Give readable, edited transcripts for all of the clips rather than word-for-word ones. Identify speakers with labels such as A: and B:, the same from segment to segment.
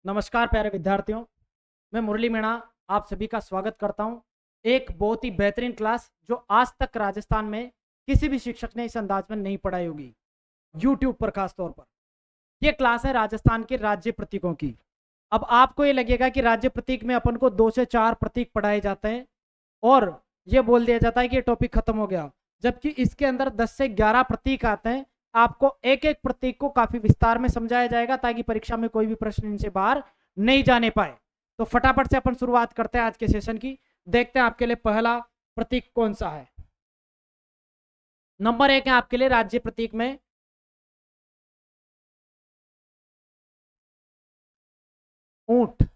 A: नमस्कार प्यारे विद्यार्थियों। मैं मुरली मीणा आप सभी का स्वागत करता हूं। एक बहुत ही बेहतरीन क्लास जो आज तक राजस्थान में किसी भी शिक्षक ने इस अंदाज में नहीं पढ़ाई होगी, यूट्यूब पर खास तौर पर। यह क्लास है राजस्थान के राज्य प्रतीकों की। अब आपको ये लगेगा कि राज्य प्रतीक में अपन को 2 से 4 प्रतीक पढ़ाए जाते हैं और ये बोल दिया जाता है कि ये टॉपिक खत्म हो गया, जबकि इसके अंदर 10 से 11 प्रतीक आते हैं। आपको एक एक प्रतीक को काफी विस्तार में समझाया जाएगा ताकि परीक्षा में कोई भी प्रश्न इनसे बाहर नहीं जाने पाए। तो फटाफट से अपन शुरुआत करते हैं आज के सेशन की। देखते हैं आपके लिए पहला प्रतीक कौन सा है। नंबर 1 है आपके लिए राज्य प्रतीक में ऊंट।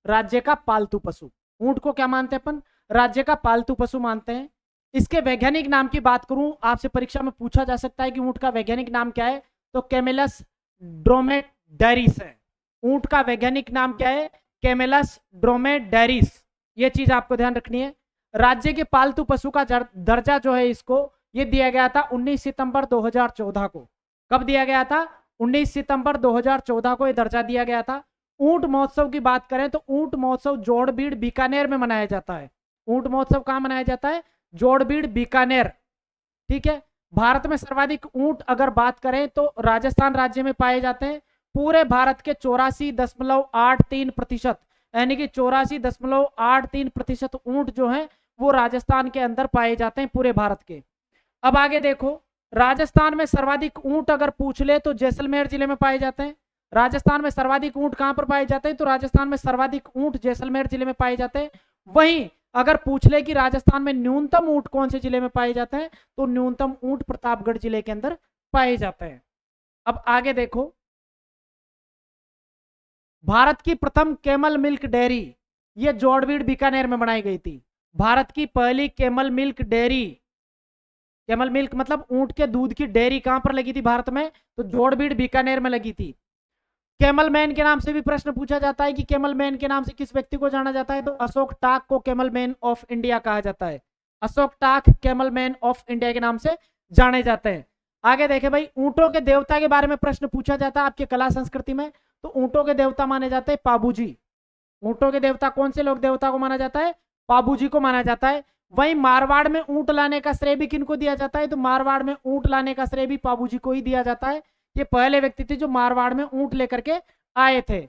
A: राज्य का पालतू पशु। ऊंट को क्या मानते हैं अपन? राज्य का पालतू पशु मानते हैं। इसके वैज्ञानिक नाम की बात करूं, आपसे परीक्षा में पूछा जा सकता है कि ऊंट का वैज्ञानिक नाम क्या है, तो कैमेलस ड्रोमेडारिस है। ऊंट का वैज्ञानिक नाम क्या है? कैमेलस ड्रोमेडारिस। ये चीज आपको ध्यान रखनी है। राज्य के पालतू पशु का दर्जा जो है इसको ये दिया गया था 19 सितंबर 2014 को। कब दिया गया था? 19 सितंबर 2014 को ये दर्जा दिया गया था। ऊंट महोत्सव की बात करें तो ऊंट महोत्सव जोड़बीड़ बीकानेर में मनाया जाता है। ऊंट महोत्सव कहां मनाया जाता है? जोड़बीड़ बीकानेर। ठीक है। भारत में सर्वाधिक ऊंट अगर बात करें तो राजस्थान राज्य में पाए जाते हैं। पूरे भारत के 84.83%, यानी कि 84.83% ऊंट जो है वो राजस्थान के अंदर पाए जाते हैं पूरे भारत के। अब आगे देखो, राजस्थान में सर्वाधिक ऊंट अगर पूछ ले तो जैसलमेर जिले में पाए जाते हैं। राजस्थान में सर्वाधिक ऊंट कहां पर पाए जाते हैं? तो राजस्थान में सर्वाधिक ऊंट जैसलमेर जिले में पाए जाते हैं। वहीं अगर पूछ ले कि राजस्थान में न्यूनतम ऊंट कौन से जिले में पाए जाते हैं, तो न्यूनतम ऊंट प्रतापगढ़ जिले के अंदर पाए जाते हैं। अब आगे देखो, भारत की प्रथम कैमल मिल्क डेयरी ये जोड़बीड़ बीकानेर में बनाई गई थी। भारत की पहली camel milk dairy, camel milk मतलब ऊंट के दूध की डेयरी कहां पर लगी थी भारत में? तो जोड़बीड़ बीकानेर में लगी थी। कैमल मैन के नाम से भी प्रश्न पूछा जाता है कि कैमल मैन के नाम से किस व्यक्ति को जाना जाता है? तो अशोक टाक को कैमल मैन ऑफ इंडिया कहा जाता है। अशोक टाक कैमल मैन ऑफ इंडिया के नाम से जाने जाते हैं। आगे देखे भाई, ऊंटों के देवता के बारे में प्रश्न पूछा जाता है आपके कला संस्कृति में। तो ऊंटों के देवता माने जाते हैं पाबूजी। ऊंटों के देवता कौन से लोग देवता को माना जाता है? पाबूजी को माना जाता है। वहीं मारवाड़ में ऊंट लाने का श्रेय भी किनको दिया जाता है? तो मारवाड़ में ऊंट लाने का श्रेय भी पाबूजी को ही दिया जाता है। ये पहले व्यक्ति थे जो मारवाड़ में ऊंट लेकर के आए थे।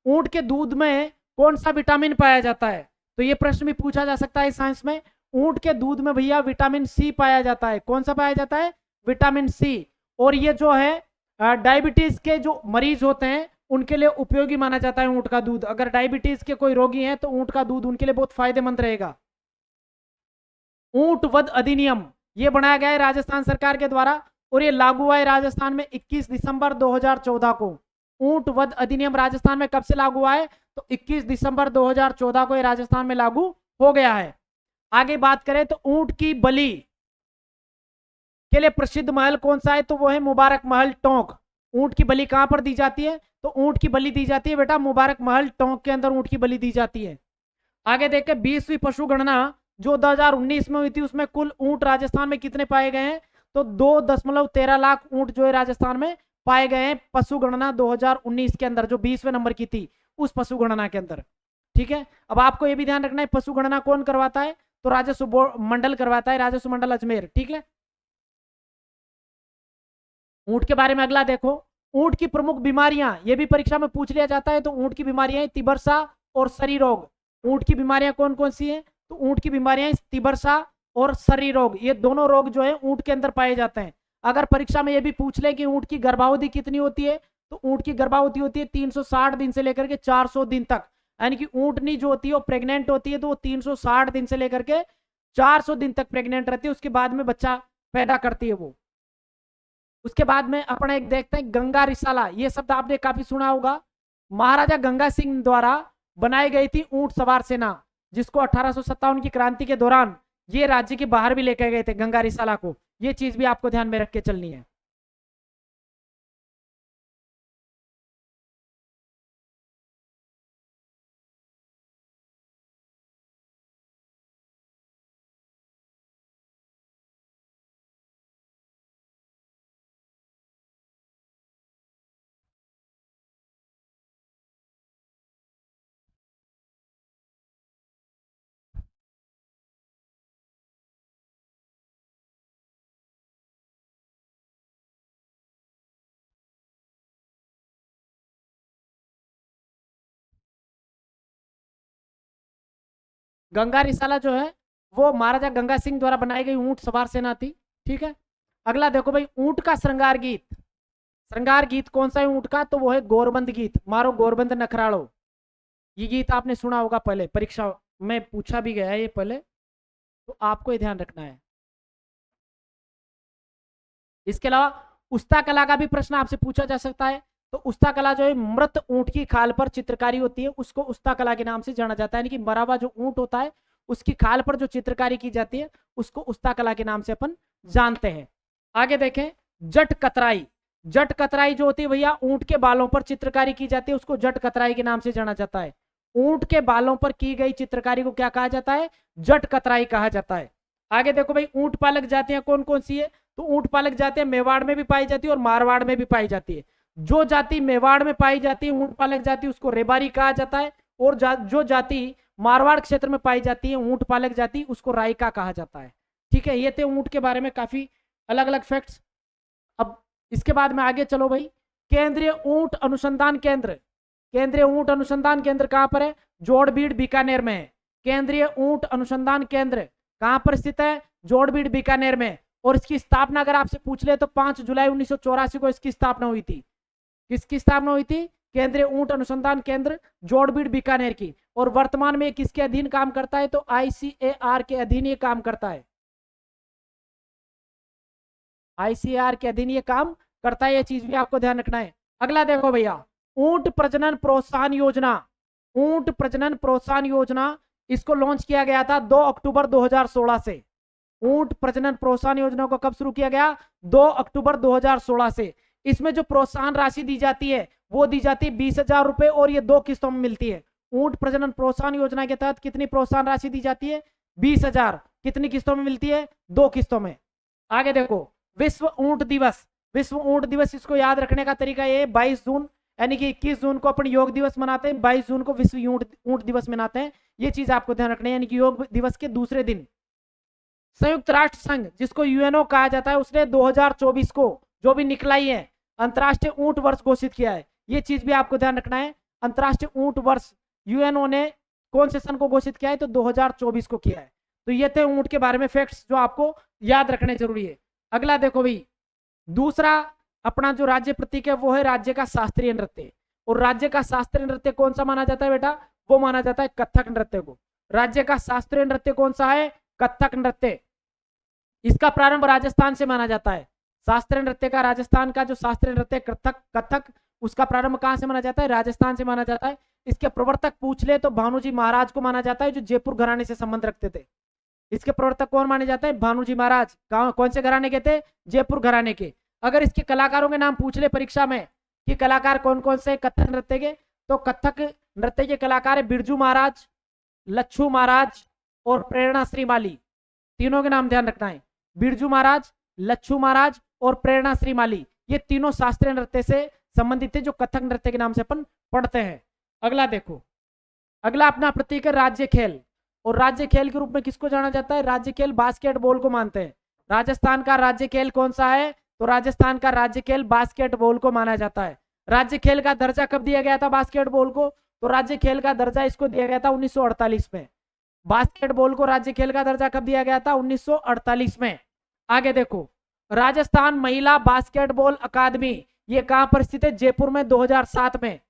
A: ऊंट के दूध में कौन सा विटामिन पाया जाता है? तो ये प्रश्न भी पूछा जा सकता है साइंस में। ऊंट के दूध में भैया विटामिन सी पाया जाता है। कौन सा पाया जाता है? Vitamin C. और ये जो है डायबिटीज के जो मरीज होते हैं उनके लिए उपयोगी माना जाता है ऊंट का दूध। अगर डायबिटीज के कोई रोगी हैं तो ऊंट का दूध उनके लिए बहुत फायदेमंद रहेगा। ऊंट वध अधिनियम ये बनाया गया है राजस्थान सरकार के द्वारा और ये लागू हुआ है राजस्थान में 21 दिसंबर 2014 को। ऊंट वध अधिनियम राजस्थान में कब से लागू हुआ है? तो 21 दिसंबर 2014 को ये राजस्थान में लागू हो गया है। आगे बात करें तो ऊंट की बलि के लिए प्रसिद्ध महल कौन सा है? तो वो है मुबारक महल टोंक। ऊंट की बलि कहां पर दी जाती है? तो ऊंट की बलि दी जाती है बेटा मुबारक महल टोंक के अंदर ऊंट की बलि दी जाती है। आगे देखें 20वीं पशु गणना जो 2019 में हुई थी उसमें कुल ऊंट राजस्थान में कितने पाए गए हैं? तो 2.13 लाख ऊंट जो है राजस्थान में पाए गए हैं पशु गणना 2019 के अंदर, जो 20वें नंबर की थी उस पशु गणना के अंदर। ठीक है। अब आपको यह भी ध्यान रखना है पशु गणना कौन करवाता है? तो राजस्व मंडल करवाता है, राजस्व मंडल अजमेर। ठीक है। ऊंट के बारे में अगला देखो, ऊंट की प्रमुख बीमारियां ये भी परीक्षा में पूछ लिया जाता है। तो ऊंट की बीमारियां तिबरसा और सरी रोग। ऊंट की बीमारियां कौन कौन सी हैं? तो ऊंट की बीमारियां तिबरसा और सरी रोग, ये दोनों रोग जो है ऊंट के अंदर पाए जाते हैं। अगर परीक्षा में यह भी पूछ ले कि ऊंट की गर्भावधि कितनी होती है, तो ऊंट की गर्भावधि होती है 360 दिन से लेकर के 400 दिन तक। यानी कि ऊंटनी जो होती है वो प्रेग्नेंट होती है तो वो 360 दिन से लेकर के 400 दिन तक प्रेग्नेंट रहती है, उसके बाद में बच्चा पैदा करती है वो। उसके बाद में अपना एक देखते हैं गंगा रिसाला, ये शब्द आपने काफी सुना होगा। महाराजा गंगा सिंह द्वारा बनाई गई थी ऊंट सवार सेना, जिसको 1857 की क्रांति के दौरान ये राज्य के बाहर भी लेकर गए थे गंगा रिसाला को। ये चीज भी आपको ध्यान में रख के चलनी है। गंगा रिसाला जो है वो महाराजा गंगा सिंह द्वारा बनाई गई ऊंट सवार सेना थी। ठीक है, अगला देखो भाई, ऊंट का श्रृंगार गीत। श्रृंगार गीत कौन सा है ऊंट का? तो वो है गोरबंद गीत, मारो गोरबंद नखराड़ो। ये गीत आपने सुना होगा, पहले परीक्षा में पूछा भी गया है ये पहले, तो आपको ये ध्यान रखना है। इसके अलावा उस्ता कला का भी प्रश्न आपसे पूछा जा सकता है। तो उस्ता कला जो है मृत ऊंट की खाल पर चित्रकारी होती है, उसको उस्ता कला के नाम से जाना जाता है। यानी कि मरा हुआ जो ऊंट होता है उसकी खाल पर जो चित्रकारी की जाती है उसको उस्ता कला के नाम से अपन जानते हैं। आगे देखें, जट कतराई। जट कतराई जो होती है भैया, ऊंट के बालों पर चित्रकारी की जाती है, उसको जट कतराई के नाम से जाना जाता है। ऊंट के बालों पर की गई चित्रकारी को क्या कहा जाता है? जट कतराई कहा जाता है। आगे देखो भाई, ऊंट पालक जातियां कौन कौन सी है? तो ऊंट पालक जातियां मेवाड़ में भी पाई जाती है और मारवाड़ में भी पाई जाती है। जो जाति मेवाड़ में पाई जाती है ऊंट पालक जाति, उसको रेबारी कहा जाता है, और जो जाति मारवाड़ क्षेत्र में पाई जाती है ऊंट पालक जाति, उसको रायका कहा जाता है। ठीक है, ये थे ऊंट के बारे में काफी अलग अलग फैक्ट्स। अब इसके बाद में आगे चलो भाई, केंद्रीय ऊंट अनुसंधान केंद्र। केंद्रीय ऊंट अनुसंधान केंद्र कहां पर है? जोड़बीड़ बीकानेर में है। केंद्रीय ऊंट अनुसंधान केंद्र कहां पर स्थित है? जोड़बीड़ बीकानेर में। और इसकी स्थापना अगर आपसे पूछ ले तो 5 जुलाई 1984 को इसकी स्थापना हुई थी। किसकी स्थापना हुई थी? केंद्रीय ऊंट अनुसंधान केंद्र जोड़बीड़ बीकानेर की। और वर्तमान में किसके अधीन काम करता है? तो ICAR के अधीन ये काम करता है। ICAR के अधीन ये काम करता है, ये चीज भी आपको ध्यान रखना है। अगला देखो भैया, ऊंट प्रजनन प्रोत्साहन योजना। ऊंट प्रजनन प्रोत्साहन योजना, इसको लॉन्च किया गया था 2 अक्टूबर 2016 से। ऊंट प्रजनन प्रोत्साहन योजना को कब शुरू किया गया? 2 अक्टूबर 2016 से। इसमें जो प्रोत्साहन राशि दी जाती है वो दी जाती है 20,000 रुपए, और ये 2 किस्तों में मिलती है। ऊंट प्रजनन प्रोत्साहन योजना के तहत कितनी प्रोत्साहन राशि दी जाती है? 20,000। कितनी किस्तों में मिलती है? 2 किस्तों में। आगे देखो, विश्व ऊंट दिवस। विश्व ऊंट दिवस, इसको याद रखने का तरीका ये 22 जून, यानी कि 21 जून को अपन योग दिवस मनाते हैं, 22 जून को विश्व ऊंट दिवस मनाते हैं। ये चीज आपको ध्यान रखनी है, यानी कि योग दिवस के दूसरे दिन। संयुक्त राष्ट्र संघ, जिसको यूएनओ कहा जाता है, उसने 2024 को जो भी निकलाई है अंतर्राष्ट्रीय ऊंट वर्ष घोषित किया है। ये चीज भी आपको ध्यान रखना है। अंतर्राष्ट्रीय ऊंट वर्ष यूएनओ ने कौन से सन को घोषित किया है? तो 2024 को किया है। तो ये थे ऊंट के बारे में फैक्ट्स जो आपको याद रखने जरूरी है। अगला देखो भाई, दूसरा अपना जो राज्य प्रतीक है वो है राज्य का शास्त्रीय नृत्य। और राज्य का शास्त्रीय नृत्य कौन सा माना जाता है बेटा? वो माना जाता है कथक नृत्य को। राज्य का शास्त्रीय नृत्य कौन सा है? कथक नृत्य। इसका प्रारंभ राजस्थान से माना जाता है। शास्त्रीय नृत्य का, राजस्थान का जो शास्त्रीय नृत्य कथक, उसका प्रारंभ कहां से माना जाता है? राजस्थान से माना जाता है। इसके प्रवर्तक पूछ ले तो भानुजी महाराज को माना जाता है, जो जयपुर घराने से संबंध रखते थे। इसके प्रवर्तक कौन माने जाते हैं? भानुजी महाराज। कौन से घराने के थे? जयपुर घराने के। अगर इसके कलाकारों के नाम पूछ ले परीक्षा में कि कलाकार कौन कौन से कथक नृत्य के, तो कथक नृत्य के कलाकार है बिरजू महाराज, लच्छू महाराज और प्रेरणा श्री माली। तीनों के नाम ध्यान रखना है। बिरजू महाराज, लच्छू महाराज और प्रेरणा श्री माली, ये तीनों शास्त्रीय नृत्य से संबंधित थे, जो कथक नृत्य के नाम से अपन पढ़ते हैं। अगला देखो, अगला अपना प्रतीक है राज्य खेल। और राज्य खेल के रूप में किसको जाना जाता है? राज्य खेल बास्केटबॉल को मानते हैं। राजस्थान का राज्य खेल कौन सा है? तो राजस्थान का राज्य खेल बास्केटबॉल को माना जाता है। राज्य खेल का दर्जा कब दिया गया था बास्केटबॉल को? तो राज्य खेल का दर्जा इसको दिया गया था 1948 में। बास्केटबॉल को राज्य खेल का दर्जा कब दिया गया था? 1948 में। आगे देखो, राजस्थान महिला बास्केटबॉल अकादमी, ये कहां पर स्थित है? जयपुर में 2007 में।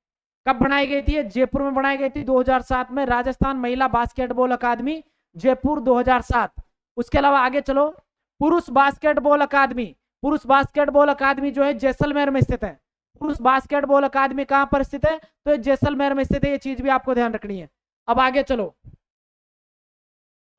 A: कब बनाई गई थी? जयपुर में बनाई गई थी 2007 में। राजस्थान महिला बास्केटबॉल अकादमी, जयपुर 2007। उसके अलावा आगे चलो, पुरुष बास्केटबॉल अकादमी। पुरुष बास्केटबॉल अकादमी जो है जैसलमेर में स्थित है। पुरुष बास्केटबॉल अकादमी कहां पर स्थित है? तो जैसलमेर में स्थित है। ये चीज भी आपको ध्यान रखनी है। अब आगे चलो,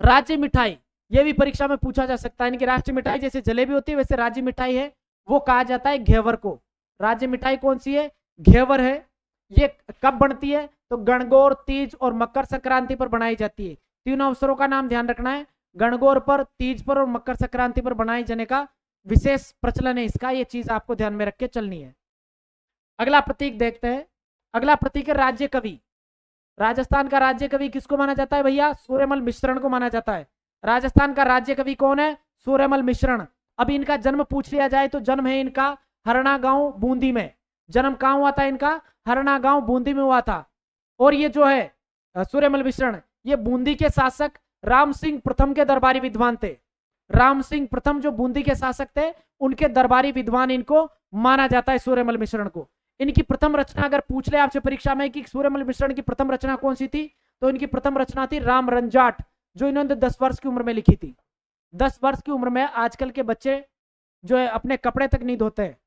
A: राज्य मिठाई, ये भी परीक्षा में पूछा जा सकता है। इनकी राष्ट्रीय मिठाई जैसे जलेबी होती है, वैसे राज्य मिठाई है वो कहा जाता है घेवर को। राज्य मिठाई कौन सी है? घेवर है। ये कब बनती है? तो गणगौर, तीज और मकर संक्रांति पर बनाई जाती है। तीनों अवसरों का नाम ध्यान रखना है। गणगौर पर, तीज पर और मकर संक्रांति पर बनाए जाने का विशेष प्रचलन है इसका। ये चीज आपको ध्यान में रख के चलनी है। अगला प्रतीक देखते हैं। अगला प्रतीक है राज्य कवि। राजस्थान का राज्य कवि किसको माना जाता है भैया? सूर्यमल मिश्रण को माना जाता है। राजस्थान का राज्य कवि कौन है? सूर्यमल मिश्रण। अब इनका जन्म पूछ लिया जाए तो जन्म है इनका हरना गांव बूंदी में। जन्म कहां हुआ था इनका? हरना गांव बूंदी में हुआ था। और ये जो है सूर्यमल मिश्रण, ये बूंदी के शासक राम सिंह प्रथम के दरबारी विद्वान थे। राम सिंह प्रथम जो बूंदी के शासक थे, उनके दरबारी विद्वान इनको माना जाता है, सूर्यमल मिश्रण को। इनकी प्रथम रचना अगर पूछ ले आपसे परीक्षा में कि सूर्यमल मिश्रण की प्रथम रचना कौन सी थी, तो इनकी प्रथम रचना थी राम रंजाट, जो इन्होंने 10 वर्ष की उम्र में लिखी थी। 10 वर्ष की उम्र में आजकल के बच्चे जो है अपने कपड़े तक नहीं धोते हैं,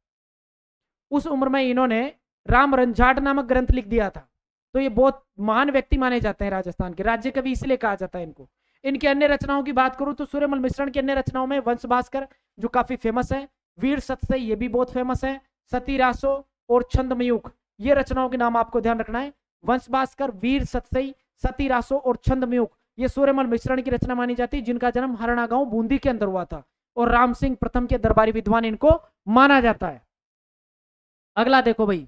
A: उस उम्र में इन्होंने राम रंजाट नामक ग्रंथ लिख दिया था। तो ये बहुत महान व्यक्ति माने जाते हैं राजस्थान के, राज्य कवि इसलिए कहा जाता है इनको। इनकी अन्य रचनाओं की बात करूं तो सूर्यमल मिश्रण की अन्य रचनाओं में वंश भास्कर जो काफी फेमस है, वीर सत्सई ये भी बहुत फेमस है, सतीरासो और छंदमयूख, ये रचनाओं के नाम आपको ध्यान रखना है। वंश भास्कर, वीर सत्सई, सतीरासो और छंदमयूख, ये सूर्यमल मिश्रण की रचना मानी जाती है, जिनका जन्म हरणा गांव बूंदी के अंदर हुआ था और राम सिंह प्रथम के दरबारी विद्वान इनको माना जाता है। अगला देखो भाई,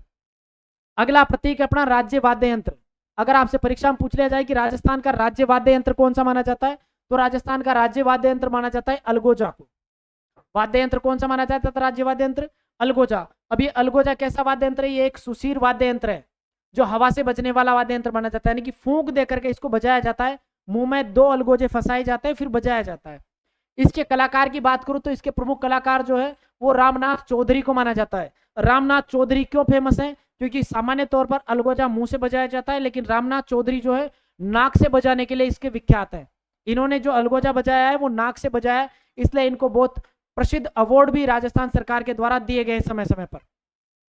A: अगला प्रतीक है अपना राज्य वाद्य यंत्र। अगर आपसे परीक्षा में पूछ लिया जाए कि राजस्थान का राज्य वाद्य यंत्र कौन सा माना जाता है, तो राजस्थान का राज्य वाद्य यंत्र माना जाता है अलगोजा को। वाद्य यंत्र कौन सा माना जाता है राज्य वाद्य यंत्र? अलगोजा। अब ये अलगोजा कैसा वाद्य यंत्र है? ये एक सुशीर वाद्य यंत्र है जो हवा से बजने वाला वाद्य यंत्र माना जाता है, यानी कि फूंक दे करके इसको बजाया जाता है, मुंह में 2 अलगोजे फंसाए जाते हैं फिर बजाया जाता है। इसके कलाकार की बात करूं तो इसके प्रमुख कलाकार जो है वो रामनाथ चौधरी को माना जाता है। रामनाथ चौधरी क्यों फेमस है? क्योंकि सामान्य तौर पर अलगोजा मुंह से बजाया जाता है, लेकिन रामनाथ चौधरी जो है नाक से बजाने के लिए इसके विख्यात है। इन्होंने जो अलगोजा बजाया है वो नाक से बजाया है, इसलिए इनको बहुत प्रसिद्ध अवार्ड भी राजस्थान सरकार के द्वारा दिए गए समय समय पर।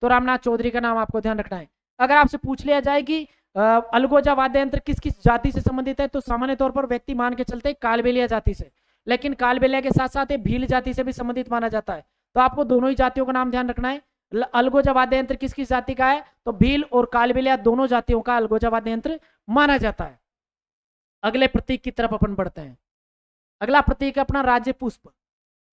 A: तो रामनाथ चौधरी का नाम आपको ध्यान रखना है। अगर आपसे पूछ लिया जाए कि अलगोजा वाद्य यंत्र किस किस जाति से संबंधित है, तो सामान्य तौर पर व्यक्ति मान के चलते कालबेलिया जाति से, लेकिन कालबेलिया के साथ साथ भील जाति से भी संबंधित माना जाता है। तो आपको दोनों ही जातियों का नाम ध्यान रखना है। अलगोजा वाद्य यंत्र किस किस जाति का है, तो भील और कालबेलिया दोनों जातियों का अलगोजा वाद्य यंत्र माना जाता है। अगले प्रतीक की तरफ अपन बढ़ते हैं। अगला प्रतीक है अपना राज्य पुष्प।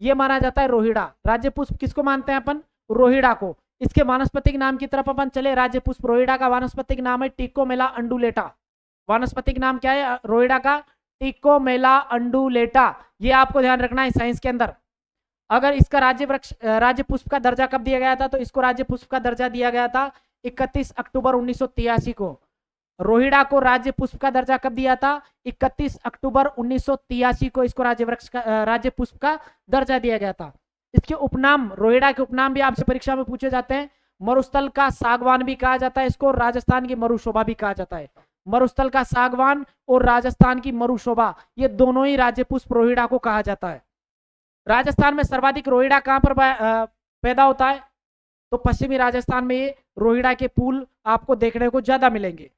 A: ये माना जाता है रोहिड़ा। राज्य पुष्प किसको मानते हैं अपन? रोहिड़ा को। इसके वानस्पतिक नाम की तरफ अपन चले। राज्य पुष्प रोहिड़ा का वानस्पतिक नाम है टिकोमेला अंडुलेटा। वानस्पतिक नाम क्या है रोहिड़ा का? टिकोमेला अंडुलेटा। ये आपको ध्यान रखना है साइंस के अंदर। अगर इसका राज्य वृक्ष राज्य पुष्प का दर्जा कब दिया गया था, तो इसको राज्य पुष्प का दर्जा दिया गया था 31 अक्टूबर 1983 को। रोहिड़ा को राज्य पुष्प का दर्जा कब दिया था? 31 अक्टूबर 1983 को इसको राज्य पुष्प का दर्जा दिया गया था। इसके उपनाम, रोहिड़ा के उपनाम भी आपसे परीक्षा में पूछे जाते हैं। मरुस्थल का सागवान भी कहा जाता है इसको, राजस्थान की मरुशोभा भी कहा जाता है। मरुस्थल का सागवान और राजस्थान की मरुशोभा, ये दोनों ही राज्य पुष्प रोहिड़ा को कहा जाता है। राजस्थान में सर्वाधिक रोहिड़ा कहां पर पैदा होता है, तो पश्चिमी राजस्थान में ये रोहिड़ा के फूल आपको देखने को ज्यादा मिलेंगे।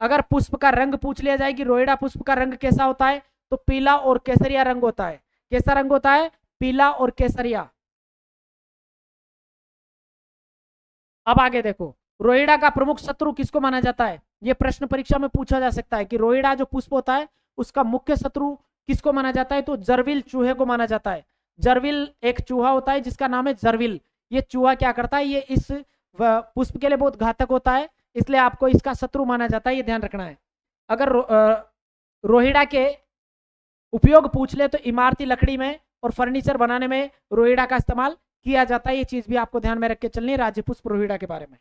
A: अगर पुष्प का रंग पूछ लिया जाए कि रोहिड़ा पुष्प का रंग कैसा होता है, तो पीला और केसरिया रंग होता है। कैसा रंग होता है? पीला और केसरिया। अब आगे देखो, रोहिड़ा का प्रमुख शत्रु किसको माना जाता है? यह प्रश्न परीक्षा में पूछा जा सकता है कि रोहिड़ा जो पुष्प होता है उसका मुख्य शत्रु किसको माना जाता है, तो जरविल चूहे को माना जाता है। जरविल एक चूहा होता है जिसका नाम है जरविल। ये चूहा क्या करता है, ये इस पुष्प के लिए बहुत घातक होता है, इसलिए आपको इसका शत्रु माना जाता है, ये ध्यान रखना है। अगर रोहिड़ा के उपयोग पूछ ले तो इमारती लकड़ी में और फर्नीचर बनाने में रोहिड़ा का इस्तेमाल किया जाता है। ये चीज भी आपको ध्यान में रख के चलनी है राज्य पुष्प रोहिड़ा के बारे में।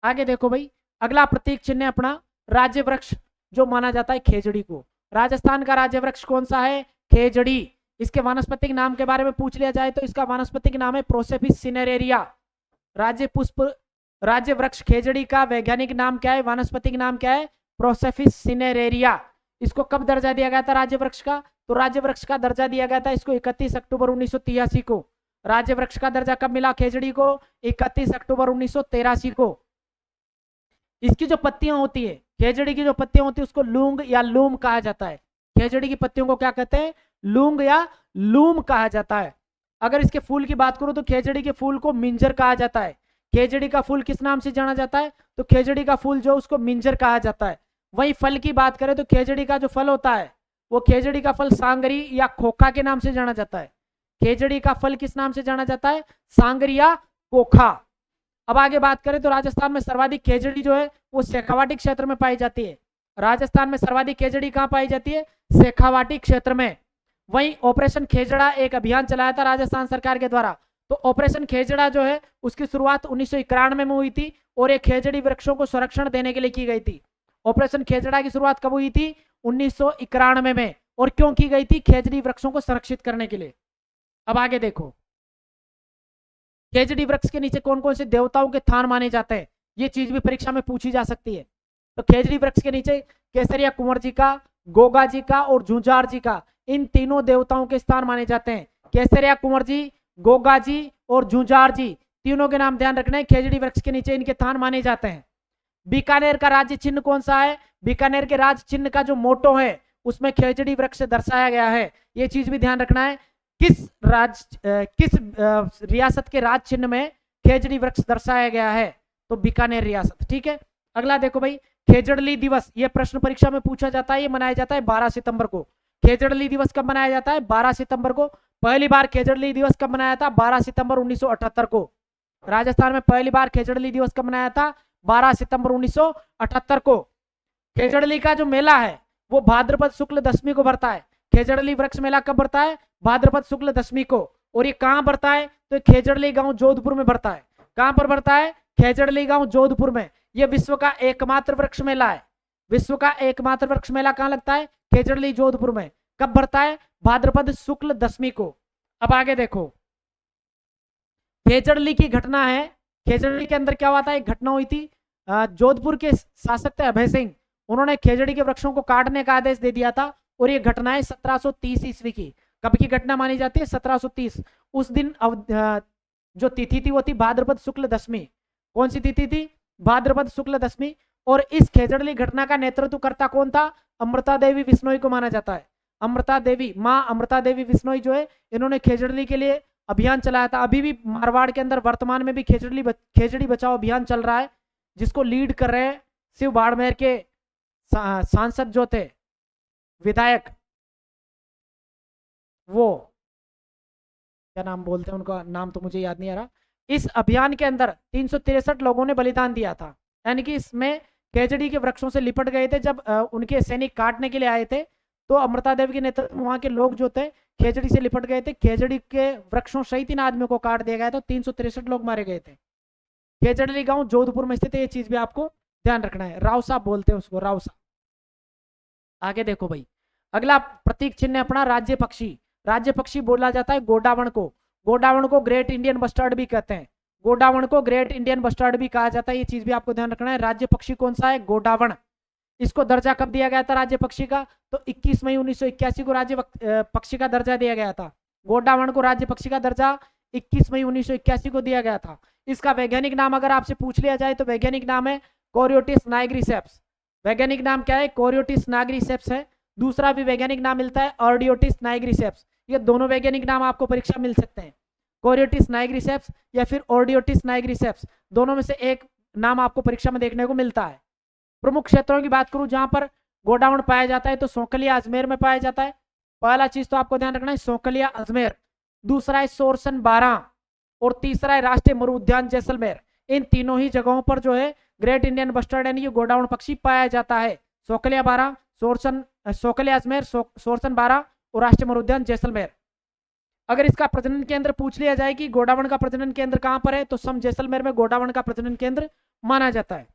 A: आगे देखो भाई, अगला प्रतीक चिन्ह अपना राज्य वृक्ष जो माना जाता है खेजड़ी को। राजस्थान का राज्य वृक्ष कौन सा है? खेजड़ी। इसके वानस्पतिक नाम के बारे में पूछ लिया जाए तो इसका वानस्पतिक नाम है प्रोसेपिस सिनेरेरिया। राज्य पुष्प राज्य वृक्ष खेजड़ी का वैज्ञानिक नाम क्या है, वानस्पतिक नाम क्या है? प्रोसेपिस सिनेरेरिया। इसको कब दर्जा दिया गया था राज्य वृक्ष का? तो राज्य वृक्ष का दर्जा दिया गया था इसको 31 अक्टूबर 1983 को। राज्य वृक्ष का दर्जा कब मिला खेजड़ी को? 31 अक्टूबर 1983 को। इसकी जो पत्तियां होती है, खेजड़ी की जो पत्तियां होती है उसको लूंग या लूम कहा जाता है। खेजड़ी की पत्तियों को क्या कहते हैं? लूंग या लूम कहा जाता है। अगर इसके फूल की बात करूं तो खेजड़ी के फूल को मिंजर कहा जाता है। खेजड़ी का फूल किस नाम से जाना जाता है? तो खेजड़ी का फूल जो उसको मिंजर कहा जाता है। वहीं फल की बात करें तो खेजड़ी का जो फल होता है वो खेजड़ी का फल सांगरी या खोखा के नाम से जाना जाता है। खेजड़ी का फल किस नाम से जाना जाता है? सांगरी या खोखा। अब आगे बात करें तो राजस्थान में सर्वाधिक खेजड़ी जो है वो शेखावाटी क्षेत्र में पाई जाती है। राजस्थान में सर्वाधिक खेजड़ी कहां पाई जाती है? शेखावाटी क्षेत्र में। वहीं ऑपरेशन खेजड़ा एक अभियान चलाया था राजस्थान सरकार के द्वारा। तो ऑपरेशन खेजड़ा जो है उसकी शुरुआत 1991 में हुई थी और ये खेजड़ी वृक्षों को संरक्षण देने के लिए की गई थी। ऑपरेशन खेजड़ा की शुरुआत कब हुई थी? 1991 में। और क्यों की गई थी? खेजड़ी वृक्षों को संरक्षित करने के लिए। अब आगे देखो, खेजड़ी वृक्ष के नीचे कौन कौन से देवताओं के थान माने जाते हैं, ये चीज भी परीक्षा में पूछी जा सकती है। तो खेजड़ी वृक्ष के नीचे केसरिया कुंवर जी का, गोगा जी का और झुंझार जी का, इन तीनों देवताओं के स्थान माने जाते हैं। केसरिया कुंवर जी, गोगा जी और झुंझार जी, तीनों के नाम ध्यान रखना है। खेजड़ी वृक्ष के नीचे इनके थान माने जाते हैं। बीकानेर का राज्य चिन्ह कौन सा है? बीकानेर के राज्य चिन्ह का जो मोटो है उसमें खेजड़ी वृक्ष दर्शाया गया है। ये चीज भी ध्यान रखना है। किस रियासत के राज्य चिन्ह में खेजड़ी वृक्ष दर्शाया गया है? तो बीकानेर रियासत। ठीक है, अगला देखो भाई, खेजड़ली दिवस, ये प्रश्न परीक्षा में पूछा जाता है। ये मनाया जाता है 12 सितंबर को। खेजड़ली दिवस कब मनाया जाता है? 12 सितंबर को। पहली बार खेजड़ली दिवस कब मनाया था? 12 सितंबर 1978 को। राजस्थान में पहली बार खेजड़ली दिवस कब मनाया था? 12 सितंबर 1978 को। खेजड़ली का जो मेला है वो भाद्रपद शुक्ल दशमी को भरता है। खेजड़ली वृक्ष मेला कब भरता है? भाद्रपद शुक्ल दशमी को। और ये कहां भरता है? तो खेजड़ली गांव जोधपुर में भरता है। कहां पर भरता है? खेजड़ली गांव जोधपुर में। यह विश्व का एकमात्र वृक्ष मेला है। विश्व का एकमात्र वृक्ष मेला कहां लगता है? खेजड़ली जोधपुर में। कब भरता है? भाद्रपद शुक्ल दशमी को। अब आगे देखो, खेजड़ली की घटना है। खेजड़ली के अंदर क्या हुआ था? एक घटना हुई थी। जोधपुर के शासक थे अभय सिंह, उन्होंने खेजड़ी के वृक्षों को काटने का आदेश दे दिया था। और ये घटना है 1730 ईस्वी की। कब की घटना मानी जाती है? 1730। उस दिन जो तिथि थी वो थी भाद्रपद शुक्ल दशमी। कौन सी तिथि थी? भाद्रपद शुक्ल दशमी। और इस खेजड़ली घटना का नेतृत्व करता कौन था? अमृता देवी बिश्नोई को माना जाता है। अमृता देवी, माँ अमृता देवी बिश्नोई जो है, इन्होंने खेजड़ली के लिए अभियान चलाया था। अभी भी मारवाड़ के अंदर वर्तमान में भी खेजड़ी बचाओ अभियान चल रहा है, जिसको लीड कर रहे हैं शिव बाड़मेर के सांसद जो थे, विधायक, वो क्या नाम बोलते हैं उनका, नाम तो मुझे याद नहीं आ रहा। इस अभियान के अंदर 363 लोगों ने बलिदान दिया था। यानी कि इसमें खेजड़ी के वृक्षों से लिपट गए थे। जब उनके सैनिक काटने के लिए आए थे तो अमृता देवी के नेतृत्व वहां के लोग जो थे खेजड़ी से लिपट गए थे। खेजड़ी के वृक्षों सहित इन आदमियों को काट दिया गया था। 363 लोग मारे गए थे। खेजड़ी गांव जोधपुर में स्थित है। ये चीज भी आपको ध्यान रखना है। रावसा बोलते हैं उसको, रावसा। आगे देखो भाई, अगला प्रतीक चिन्ह अपना राज्य पक्षी। राज्य पक्षी बोला जाता है गोडावण को। गोडावण को ग्रेट इंडियन बस्टर्ड भी कहते हैं। गोडावण को ग्रेट इंडियन बस्टर्ड भी कहा जाता है। ये चीज भी आपको ध्यान रखना है। राज्य पक्षी कौन सा है? गोडावण। इसको दर्जा कब दिया गया था राज्य पक्षी का? तो 21 मई 1981 को राज्य पक्षी का दर्जा दिया गया था। गोडावण को राज्य पक्षी का दर्जा 21 मई 1981 को दिया गया था। इसका वैज्ञानिक नाम अगर आपसे पूछ लिया जाए तो वैज्ञानिक नाम है कोरियोटिस नाइग्रिसेप्स। वैज्ञानिक नाम क्या है? कोरियोटिस नाइग्रिसेप्स है। दूसरा भी वैज्ञानिक नाम मिलता है अर्डियोटिस नाइग्रिसेप्स। ये दोनों वैज्ञानिक नाम आपको परीक्षा मिल सकते हैं, कोरियोटिस नाइग्रिसेप्स या फिर ऑर्डियोटिस नाइग्रिसेप्स। दोनों में से एक नाम आपको परीक्षा में देखने को मिलता है। प्रमुख क्षेत्रों की बात करूं जहां पर गोडावण पाया जाता है तो सोकलिया अजमेर में पाया जाता है। पहला चीज तो आपको ध्यान रखना है सोकलिया अजमेर। दूसरा है सोरसन बारां और तीसरा है राष्ट्रीय मरु उद्यान जैसलमेर। इन तीनों ही जगहों पर जो है ग्रेट इंडियन बस्टर्ड यानी कि गोडावण पक्षी पाया जाता है। सोकलिया बारां, सोकलिया अजमेर, सोरसन बारां और राष्ट्रीय मरु उद्यान जैसलमेर। अगर इसका प्रजनन केंद्र पूछ लिया जाए कि गोडावण का प्रजनन केंद्र कहां पर है तो सम जैसलमेर में गोडावण का प्रजनन केंद्र माना जाता है।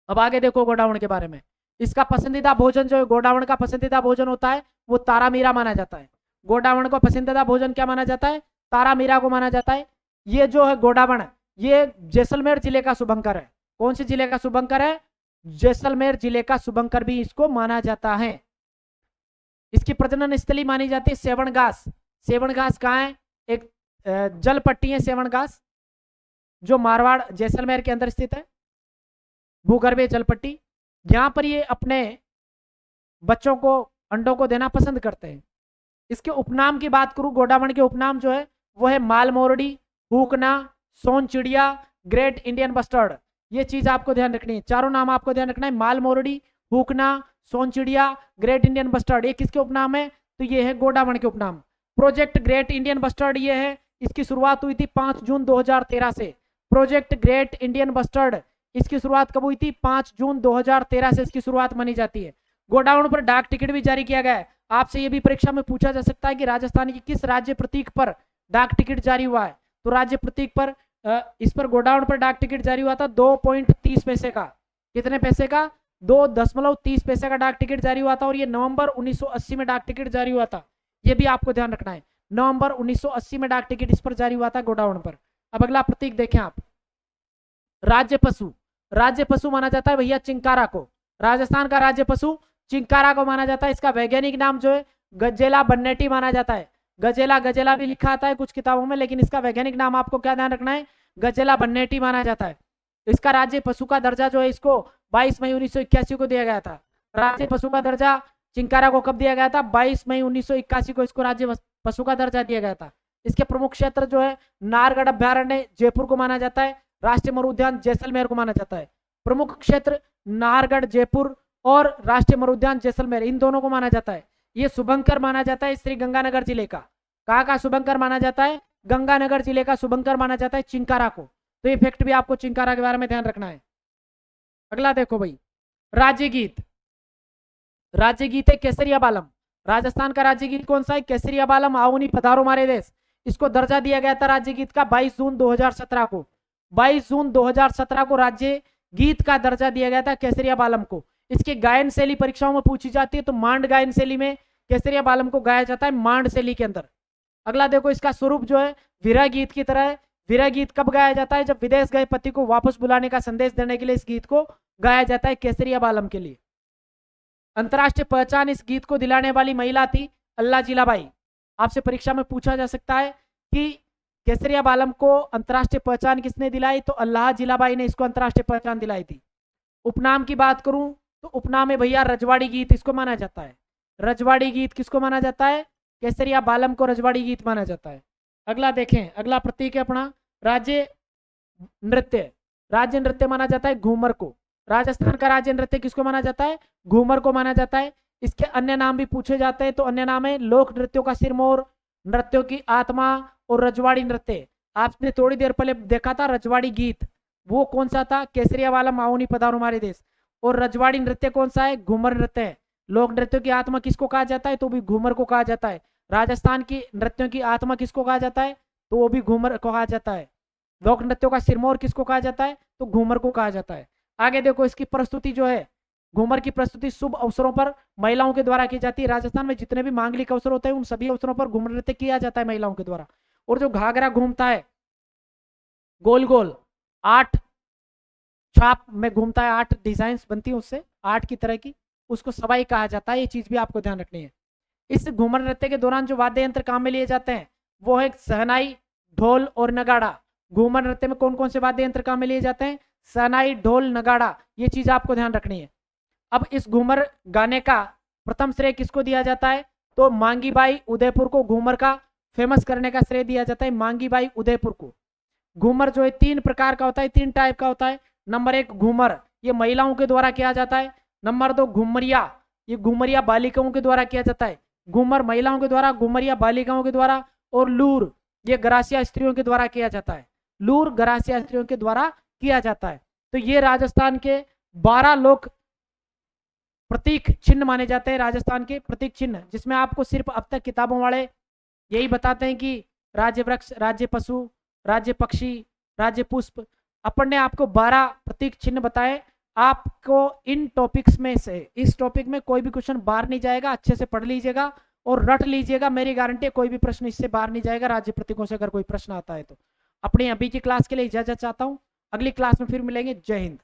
A: अब आगे देखो गोडावण के बारे में। इसका पसंदीदा भोजन जो है, गोडावण का पसंदीदा भोजन होता है वो तारा मीरा माना जाता है। गोडावण को पसंदीदा भोजन क्या माना जाता है? तारा मीरा को माना जाता है। ये जो है गोडावण, ये जैसलमेर जिले का शुभंकर है। कौन से जिले का शुभंकर है? जैसलमेर जिले का शुभंकर भी इसको माना जाता है। इसकी प्रजनन स्थली मानी जाती है सेवन घास। सेवन घास कहाँ है? एक जल पट्टी है सेवन घास, जो मारवाड़ जैसलमेर के अंदर स्थित है, भूगर्भीय जल पट्टी। यहाँ पर ये अपने बच्चों को, अंडों को देना पसंद करते हैं। इसके उपनाम की बात करूं, गोडावण के उपनाम जो है वो है मालमोरडी, हुकना, सोन चिड़िया, ग्रेट इंडियन बस्टर्ड। ये चीज आपको ध्यान रखनी है। चारों नाम आपको ध्यान रखना है, मालमोरडी, हुकना, सोन चिड़िया, ग्रेट इंडियन बस्टर्ड। ये किसके उपनाम है? तो ये है गोडावण के उपनाम। प्रोजेक्ट ग्रेट इंडियन बस्टर्ड ये है, इसकी शुरुआत हुई थी 5 जून 2013 से। प्रोजेक्ट ग्रेट इंडियन बस्टर्ड इसकी शुरुआत कब हुई थी? 5 जून 2013 से इसकी शुरुआत मानी जाती है। गोडावण पर डाक टिकट भी जारी किया गया है। आपसे ये भी परीक्षा में पूछा जा सकता है कि राजस्थान की किस राज्य प्रतीक पर डाक टिकट जारी हुआ है? तो राज्य प्रतीक पर इस पर गोडावण पर डाक टिकट जारी हुआ था 2.30 पैसे का। कितने पैसे का? 2.30 का डाक टिकट जारी हुआ था और ये नवंबर 1980 में डाक टिकट जारी हुआ था। ये भी आपको ध्यान रखना है, नवंबर 1980 में डाक टिकट इस पर जारी हुआ था गोडाउन पर। अब अगला प्रतीक देखें आप, राज्य पशु। राज्य पशु माना जाता है भैया चिंकारा को, राजस्थान का राज्य पशु चिंकारा को माना जाता है। इसका वैज्ञानिक नाम जो है गजेला बन्नेटी माना जाता है। गजेला गजेला भी लिखा आता है कुछ किताबों में, लेकिन इसका वैज्ञानिक नाम आपको क्या ध्यान रखना है, गजेला बन्नेटी माना जाता है। इसका राज्य पशु का दर्जा जो है इसको 22 मई 1981 को दिया गया था। राज्य पशु का दर्जा चिंकारा को कब दिया गया था, 22 मई 1981 को इसको राज्य पशु का दर्जा दिया गया था। इसके प्रमुख क्षेत्र जो है नाहरगढ़ अभ्यारण्य जयपुर को माना जाता है, राष्ट्रीय मरु उद्यान जैसलमेर को माना जाता है। प्रमुख क्षेत्र नाहरगढ़ जयपुर और राष्ट्रीय मरु उद्यान जैसलमेर, इन दोनों को माना जाता है। ये शुभंकर माना जाता है श्री गंगानगर जिले का। कहाँ का शुभंकर माना जाता है, गंगानगर जिले का शुभंकर माना जाता है चिंकारा को। तो ये फैक्ट भी आपको चिंकारा के बारे में ध्यान रखना है। अगला देखो भाई, राज्य गीत। राज्य गीत है केसरिया बालम। राजस्थान का राज्य गीत कौन सा है, केसरिया बालम आओनी पधारो मारे देश। इसको दर्जा दिया गया था राज्य गीत का 22 जून 2017 को। 22 जून 2017 को राज्य गीत का दर्जा दिया गया था केसरिया बालम को। इसकी गायन शैली परीक्षाओं में पूछी जाती है, तो मांड गायन शैली में केसरिया बालम को गाया जाता है, मांड शैली के अंदर। अगला देखो, इसका स्वरूप जो है विरह गीत की तरह है। विरह गीत कब गाया जाता है, जब विदेश गए पति को वापस बुलाने का संदेश देने के लिए इस गीत को गाया जाता है केसरिया बालम के लिए। अंतर्राष्ट्रीय पहचान इस गीत को दिलाने वाली महिला थी अल्लाह जिलाबाई। आपसे परीक्षा में पूछा जा सकता है कि केसरिया बालम को अंतर्राष्ट्रीय पहचान किसने दिलाई, तो अल्लाह जिलाबाई ने इसको अंतर्राष्ट्रीय पहचान दिलाई थी। उपनाम की बात करूं तो उपनाम है भैया रजवाड़ी गीत, इसको माना जाता है। रजवाड़ी गीत किसको माना जाता है, केसरिया बालम को रजवाड़ी गीत माना जाता है। अगला देखें, अगला प्रतीक है अपना राज्य नृत्य। राज्य नृत्य माना जाता है घूमर को। राजस्थान का राज्य नृत्य किसको माना जाता है, घूमर को माना जाता है। इसके अन्य नाम भी पूछे जाते हैं, तो अन्य नाम है लोक नृत्यों का सिरमौर, नृत्यों की आत्मा और रजवाड़ी नृत्य। आपने थोड़ी देर पहले देखा था रजवाड़ी गीत, वो कौन सा था, केसरिया वाला माओनी पधारो हमारे देश। और रजवाड़ी नृत्य कौन सा है, घूमर नृत्य है। लोक नृत्यों की आत्मा किसको कहा जाता है, तो भी घूमर को कहा जाता है। राजस्थान की नृत्यों की आत्मा किसको कहा जाता है, तो वो भी घूमर को कहा जाता है। लोक नृत्यों का सिरमौर किसको कहा जाता है, तो घूमर को कहा जाता है। आगे देखो, इसकी प्रस्तुति जो है, घूमर की प्रस्तुति शुभ अवसरों पर महिलाओं के द्वारा की जाती है। राजस्थान में जितने भी मांगलिक अवसर होते हैं उन सभी अवसरों पर घूमर नृत्य किया जाता है महिलाओं के द्वारा। और जो घाघरा घूमता है गोल गोल 8 छाप में घूमता है, 8 डिजाइन बनती है उससे 8 की तरह की, उसको सवाई कहा जाता है। ये चीज भी आपको ध्यान रखनी है। इस घूमर नृत्य के दौरान जो वाद्य यंत्र काम में लिए जाते हैं वो है सहनाई, ढोल और नगाड़ा। घूमर नृत्य में कौन कौन से वाद्य यंत्र काम में लिए जाते हैं, सहनाई, ढोल, नगाड़ा। ये चीज आपको ध्यान रखनी है। अब इस घूमर गाने का प्रथम श्रेय किसको दिया जाता है, तो मांगी बाई उदयपुर को घूमर का फेमस करने का श्रेय दिया जाता है, मांगी बाई उदयपुर को। घूमर जो है 3 प्रकार का होता है, 3 टाइप का होता है। नंबर 1 घूमर, ये महिलाओं के द्वारा किया जाता है। नंबर 2 घुमरिया, ये घुमरिया बालिकाओं के द्वारा किया जाता है। घूमर महिलाओं के द्वारा, घुमरिया बालिकाओं के द्वारा। और लूर, ये गरासिया स्त्रियों के द्वारा किया जाता है। लूर गरासिया स्त्रियों के द्वारा किया जाता है। तो ये राजस्थान के 12 लोक प्रतीक चिन्ह माने जाते हैं, राजस्थान के प्रतीक चिन्ह, जिसमें आपको सिर्फ अब तक किताबों वाले यही बताते हैं कि राज्य वृक्ष, राज्य पशु, राज्य पक्षी, राज्य पुष्प। अपन ने आपको 12 प्रतीक चिन्ह बताए। आपको इन टॉपिक्स में से इस टॉपिक में कोई भी क्वेश्चन बाहर नहीं जाएगा, अच्छे से पढ़ लीजिएगा और रट लीजिएगा। मेरी गारंटी है कोई भी प्रश्न इससे बाहर नहीं जाएगा। राज्य प्रतीकों से अगर कोई प्रश्न आता है तो अपनी अभी की क्लास के लिए इजाजत चाहता हूं, अगली क्लास में फिर मिलेंगे। जय हिंद।